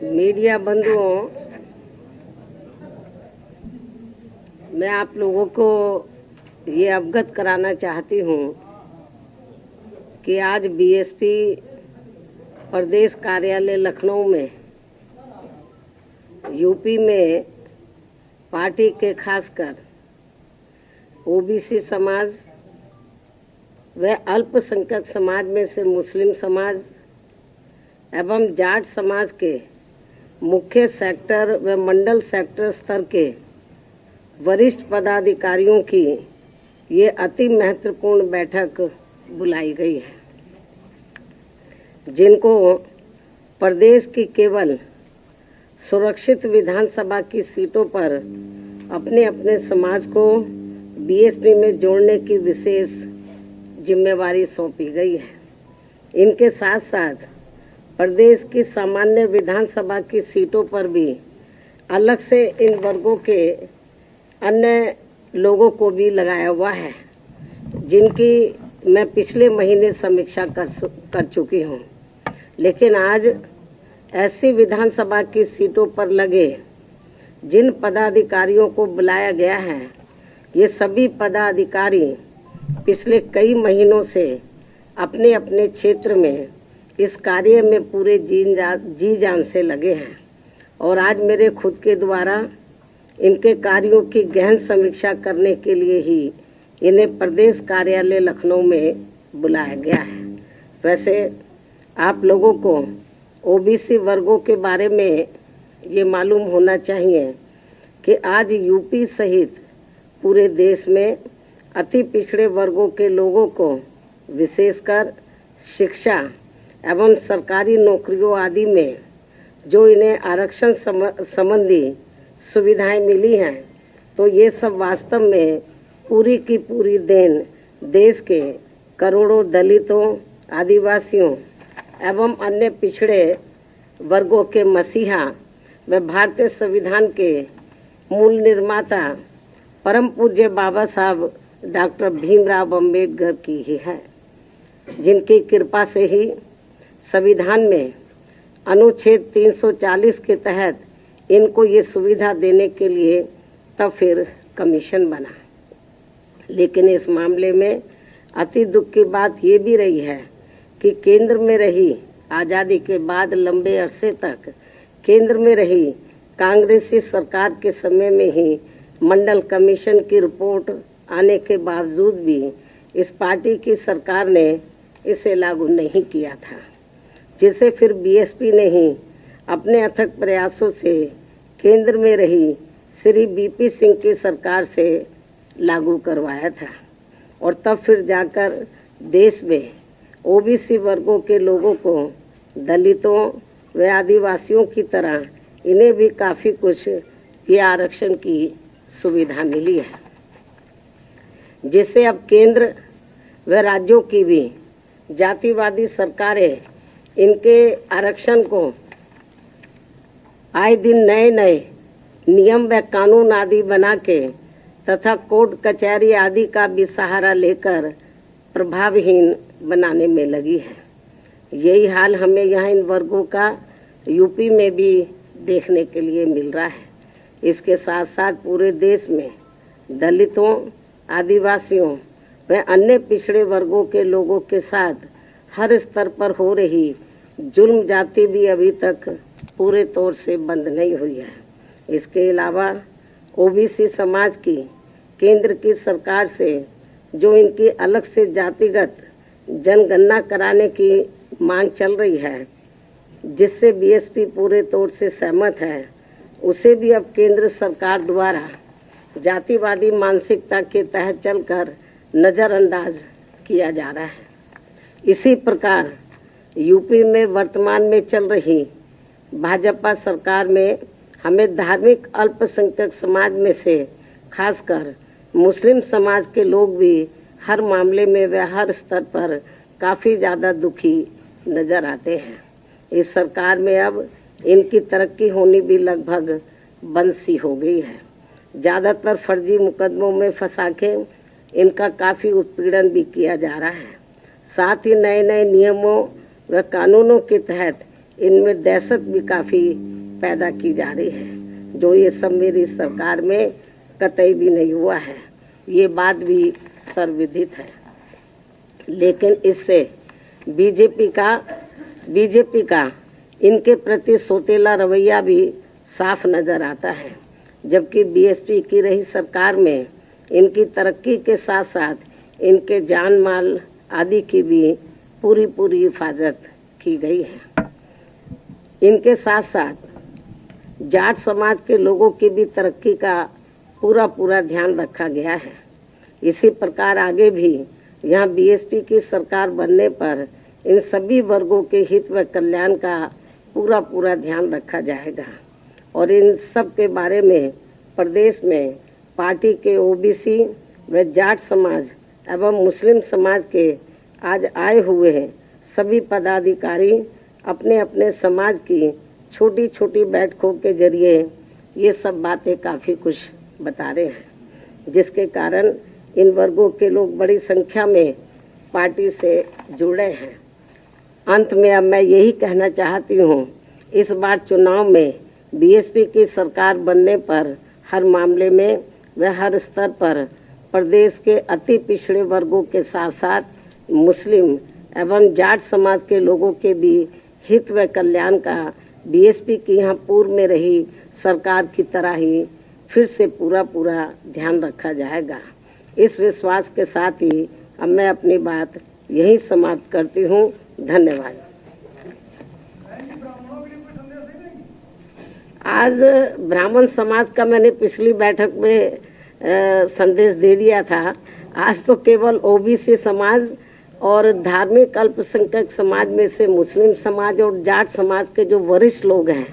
Media बंधुओं, मैं आप लोगों को ये अवगत कराना चाहती हूँ कि आज बीएसपी प्रदेश कार्यालय लखनऊ में यूपी में पार्टी के खासकर ओबीसी समाज व अल्पसंख्यक समाज में से मुस्लिम समाज एवं जाट समाज के मुख्य सेक्टर व मंडल सेक्टर स्तर के वरिष्ठ पदाधिकारियों की ये अति महत्वपूर्ण बैठक बुलाई गई है, जिनको प्रदेश की केवल सुरक्षित विधानसभा की सीटों पर अपने अपने समाज को बीएसपी में जोड़ने की विशेष जिम्मेवारी सौंपी गई है। इनके साथ साथ प्रदेश की सामान्य विधानसभा की सीटों पर भी अलग से इन वर्गों के अन्य लोगों को भी लगाया हुआ है, जिनकी मैं पिछले महीने समीक्षा कर चुकी हूँ। लेकिन आज ऐसी विधानसभा की सीटों पर लगे जिन पदाधिकारियों को बुलाया गया है, ये सभी पदाधिकारी पिछले कई महीनों से अपने अपने क्षेत्र में इस कार्य में पूरे जी जान से लगे हैं और आज मेरे खुद के द्वारा इनके कार्यों की गहन समीक्षा करने के लिए ही इन्हें प्रदेश कार्यालय लखनऊ में बुलाया गया है। वैसे आप लोगों को ओबीसी वर्गों के बारे में ये मालूम होना चाहिए कि आज यूपी सहित पूरे देश में अति पिछड़े वर्गों के लोगों को विशेषकर शिक्षा एवं सरकारी नौकरियों आदि में जो इन्हें आरक्षण संबंधी सुविधाएं मिली हैं, तो ये सब वास्तव में पूरी की पूरी देन देश के करोड़ों दलितों, आदिवासियों एवं अन्य पिछड़े वर्गों के मसीहा व भारतीय संविधान के मूल निर्माता परम पूज्य बाबा साहब डॉक्टर भीमराव अंबेडकर की ही है, जिनकी कृपा से ही संविधान में अनुच्छेद 340 के तहत इनको ये सुविधा देने के लिए तब फिर कमीशन बना। लेकिन इस मामले में अति दुख की बात ये भी रही है कि केंद्र में रही आज़ादी के बाद लंबे अरसे तक केंद्र में रही कांग्रेसी सरकार के समय में ही मंडल कमीशन की रिपोर्ट आने के बावजूद भी इस पार्टी की सरकार ने इसे लागू नहीं किया था, जिसे फिर बीएसपी ने ही अपने अथक प्रयासों से केंद्र में रही श्री बीपी सिंह की सरकार से लागू करवाया था और तब फिर जाकर देश में ओबीसी वर्गों के लोगों को दलितों व आदिवासियों की तरह इन्हें भी काफ़ी कुछ ये आरक्षण की सुविधा मिली है, जिससे अब केंद्र व राज्यों की भी जातिवादी सरकारें इनके आरक्षण को आए दिन नए नए नियम व कानून आदि बना के तथा कोर्ट कचहरी आदि का भी सहारा लेकर प्रभावहीन बनाने में लगी है। यही हाल हमें यहाँ इन वर्गों का यूपी में भी देखने के लिए मिल रहा है। इसके साथ साथ पूरे देश में दलितों, आदिवासियों व अन्य पिछड़े वर्गों के लोगों के साथ हर स्तर पर हो रही जुल्म जाति भी अभी तक पूरे तौर से बंद नहीं हुई है। इसके अलावा ओबीसी समाज की केंद्र की सरकार से जो इनकी अलग से जातिगत जनगणना कराने की मांग चल रही है, जिससे बीएसपी पूरे तौर से सहमत है, उसे भी अब केंद्र सरकार द्वारा जातिवादी मानसिकता के तहत चलकर नज़रअंदाज किया जा रहा है। इसी प्रकार यूपी में वर्तमान में चल रही भाजपा सरकार में हमें धार्मिक अल्पसंख्यक समाज में से खासकर मुस्लिम समाज के लोग भी हर मामले में व हर स्तर पर काफ़ी ज़्यादा दुखी नज़र आते हैं। इस सरकार में अब इनकी तरक्की होनी भी लगभग बंद सी हो गई है। ज़्यादातर फर्जी मुकदमों में फंसा के इनका काफ़ी उत्पीड़न भी किया जा रहा है। साथ ही नए नए नियमों व कानूनों के तहत इनमें दहशत भी काफ़ी पैदा की जा रही है, जो ये सब मेरी सरकार में कतई भी नहीं हुआ है। ये बात भी सर्वविदित है। लेकिन इससे बीजेपी का इनके प्रति सौतेला रवैया भी साफ नजर आता है। जबकि बीएसपी की रही सरकार में इनकी तरक्की के साथ साथ इनके जान माल आदि की भी पूरी हिफाजत की गई है। इनके साथ साथ जाट समाज के लोगों की भी तरक्की का पूरा ध्यान रखा गया है। इसी प्रकार आगे भी यहाँ बीएसपी की सरकार बनने पर इन सभी वर्गों के हित व कल्याण का पूरा ध्यान रखा जाएगा और इन सब के बारे में प्रदेश में पार्टी के ओबीसी व जाट समाज एवं मुस्लिम समाज के आज आए हुए हैं सभी पदाधिकारी अपने अपने समाज की छोटी बैठकों के जरिए ये सब बातें काफी कुछ बता रहे हैं, जिसके कारण इन वर्गों के लोग बड़ी संख्या में पार्टी से जुड़े हैं। अंत में अब मैं यही कहना चाहती हूँ, इस बार चुनाव में बीएसपी की सरकार बनने पर हर मामले में व हर स्तर पर प्रदेश के अति पिछड़े वर्गों के साथ साथ मुस्लिम एवं जाट समाज के लोगों के भी हित व कल्याण का बीएसपी की यहाँ पूर्व में रही सरकार की तरह ही फिर से पूरा ध्यान रखा जाएगा। इस विश्वास के साथ ही अब मैं अपनी बात यही समाप्त करती हूँ। धन्यवाद। आज ब्राह्मण समाज का मैंने पिछली बैठक में संदेश दे दिया था। आज तो केवल ओबीसी समाज और धार्मिक अल्पसंख्यक समाज में से मुस्लिम समाज और जाट समाज के जो वरिष्ठ लोग हैं,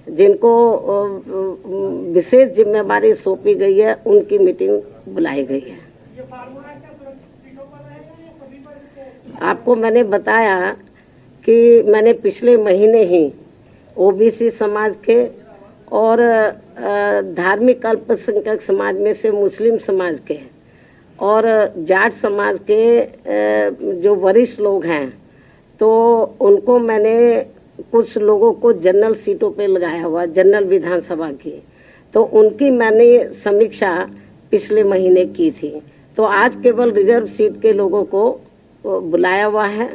जिनको विशेष जिम्मेदारी सौंपी गई है, उनकी मीटिंग बुलाई गई है। आपको मैंने बताया कि मैंने पिछले महीने ही ओबीसी समाज के और धार्मिक अल्पसंख्यक समाज में से मुस्लिम समाज के और जाट समाज के जो वरिष्ठ लोग हैं, तो उनको मैंने कुछ लोगों को जनरल सीटों पे लगाया हुआ, जनरल विधानसभा की, तो उनकी मैंने समीक्षा पिछले महीने की थी। तो आज केवल रिजर्व सीट के लोगों को बुलाया हुआ है।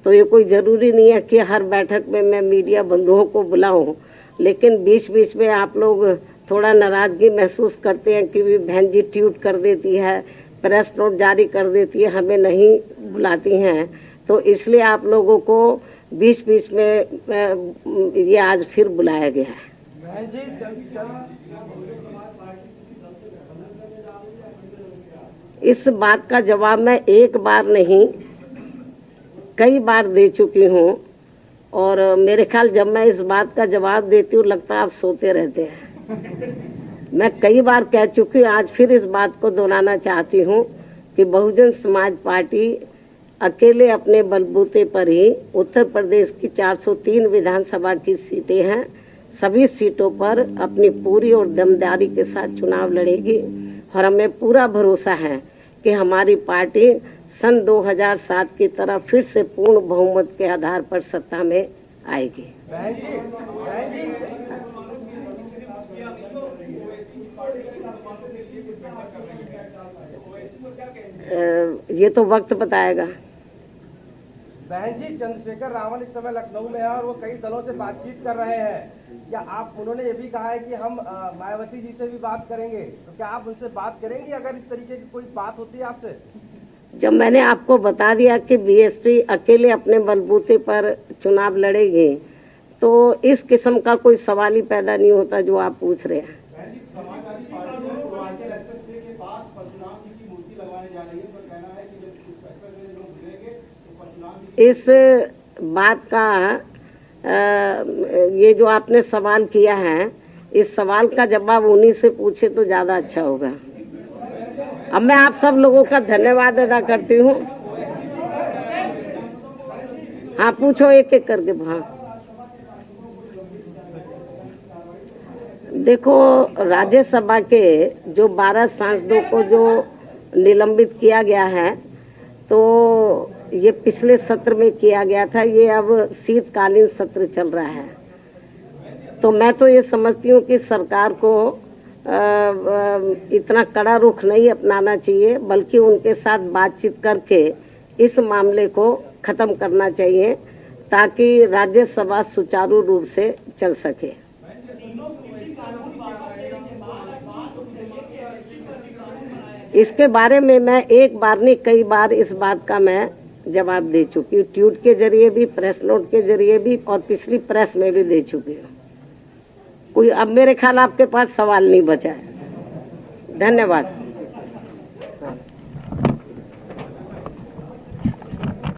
तो ये कोई जरूरी नहीं है कि हर बैठक में मैं मीडिया बंधुओं को बुलाऊं, लेकिन बीच में आप लोग थोड़ा नाराजगी महसूस करते हैं कि बहन जी ट्वीट कर देती है, प्रेस नोट जारी कर देती है, हमें नहीं बुलाती हैं। तो इसलिए आप लोगों को बीच में ये आज फिर बुलाया गया है। इस बात का जवाब मैं एक बार नहीं कई बार दे चुकी हूँ और मेरे ख्याल जब मैं इस बात का जवाब देती हूँ लगता है आप सोते रहते हैं। मैं कई बार कह चुकी हूँ, आज फिर इस बात को दोहराना चाहती हूँ कि बहुजन समाज पार्टी अकेले अपने बलबूते पर ही उत्तर प्रदेश की 403 विधानसभा की सीटें हैं, सभी सीटों पर अपनी पूरी और दमदारी के साथ चुनाव लड़ेगी और हमें पूरा भरोसा है कि हमारी पार्टी सन 2007 की तरह फिर से पूर्ण बहुमत के आधार पर सत्ता में आएगी। ये तो वक्त बताएगा। बहन जी, चंद्रशेखर रावल इस समय लखनऊ में है और वो कई दलों से बातचीत कर रहे हैं। क्या आप, उन्होंने ये भी कहा है कि हम मायावती जी से भी बात करेंगे, तो क्या आप उनसे बात करेंगे अगर इस तरीके की कोई बात होती है आपसे? जब मैंने आपको बता दिया कि बीएसपी अकेले अपने बलबूते पर चुनाव लड़ेगी, तो इस किस्म का कोई सवाल ही पैदा नहीं होता जो आप पूछ रहे हैं। इस बात का ये जो आपने सवाल किया है, इस सवाल का जवाब उन्हीं से पूछे तो ज्यादा अच्छा होगा। अब मैं आप सब लोगों का धन्यवाद अदा करती हूँ। हाँ, पूछो एक एक करके। हाँ, देखो, राज्यसभा के जो 12 सांसदों को जो निलंबित किया गया है, तो ये पिछले सत्र में किया गया था, ये अब शीतकालीन सत्र चल रहा है। तो तो मैं तो ये समझती हूँ कि सरकार को इतना कड़ा रुख नहीं अपनाना चाहिए, बल्कि उनके साथ बातचीत करके इस मामले को खत्म करना चाहिए ताकि राज्यसभा सुचारू रूप से चल सके। इसके बारे में मैं एक बार नहीं कई बार इस बात का मैं जवाब दे चुकी हूँ, ट्वीट के जरिए भी, प्रेस नोट के जरिए भी और पिछली प्रेस में भी दे चुकी हूँ। कोई अब मेरे ख्याल आपके पास सवाल नहीं बचा है। धन्यवाद।